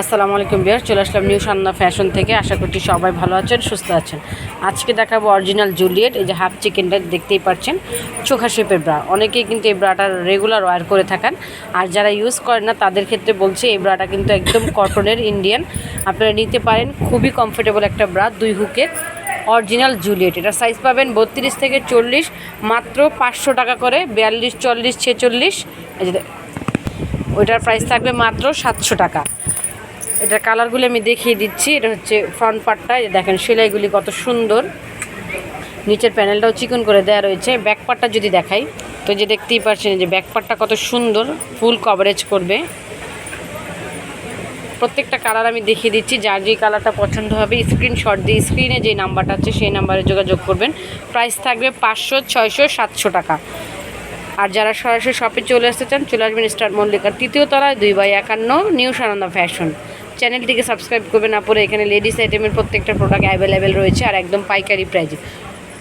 আসসালামু আলাইকুম ভিউয়ার, চলে আসলাম নিউ সান্না ফ্যাশন থেকে। আশা করছি সবাই ভালো আছেন, সুস্থ আছেন। আজকে দেখাবো অরিজিনাল জুলিয়েট। এই যে হাফ চিকেনটা দেখতেই পাচ্ছেন, চোখা শেপের ব্রা। অনেকেই কিন্তু এই ব্রাটা রেগুলার ওয়্যার করে থাকেন, আর যারা ইউজ করেন না তাদের ক্ষেত্রে বলছি এই ব্রাটা কিন্তু একদম কটনের ইন্ডিয়ান, আপনারা নিতে পারেন। খুবই কমফোর্টেবল একটা ব্রা, 2 হুকের অরিজিনাল জুলিয়েট। এটা সাইজ পাবেন 32 থেকে 40, মাত্র 500 টাকা করে। 42, 40, 46, এই যে ওইটার প্রাইস থাকবে মাত্র 700 টাকা। এটার কালারগুলি আমি দেখিয়ে দিচ্ছি। এটা হচ্ছে ফ্রন্ট পার্টটা, দেখেন সেলাইগুলি কত সুন্দর, নিচের প্যানেলটাও চিকন করে দেওয়া রয়েছে। ব্যাক পার্টটা যদি দেখাই, তো যে দেখতেই পাচ্ছেন যে ব্যাক পার্টটা কত সুন্দর, ফুল কভারেজ করবে। প্রত্যেকটা কালার আমি দেখিয়ে দিচ্ছি, যার যে কালারটা পছন্দ হবে স্ক্রিনশট দিয়ে স্ক্রিনে যে নাম্বারটা আছে সেই নাম্বারে যোগাযোগ করবেন। প্রাইস থাকবে 500, 600, 700 টাকা। আর যারা সরাসরি শপে চলে আসতে চান, চলে আসবেন স্টার মল্লিকার 3য় তলায় 2/51 নিউ সানন্দা ফ্যাশন। চ্যানেলটিকে সাবস্ক্রাইব করবেন না পরে। এখানে লেডিস আইটেমের প্রত্যেকটা প্রোডাক্ট অ্যাভেলেবেল রয়েছে, আর একদম পাইকারি প্রাইজে।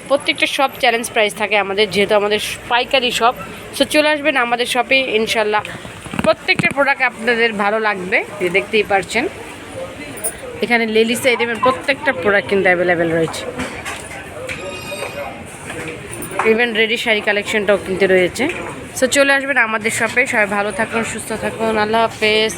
প্রত্যেকটা শপ চ্যালেঞ্জ প্রাইস থাকে আমাদের, যেহেতু আমাদের পাইকারি শপ। সো চলে আসবেন আমাদের শপে, ইনশাল্লাহ প্রত্যেকটা প্রোডাক্ট আপনাদের ভালো লাগবে। দেখতেই পারছেন এখানে লেডিস আইটেমের প্রত্যেকটা প্রোডাক্ট কিন্তু অ্যাভেলেবেল রয়েছে। ইভেন রেডি শাড়ি কালেকশনটাও কিন্তু রয়েছে। সো চলে আসবেন আমাদের শপে। সবাই ভালো থাকুন, সুস্থ থাকুন, আল্লাহ হাফেজ।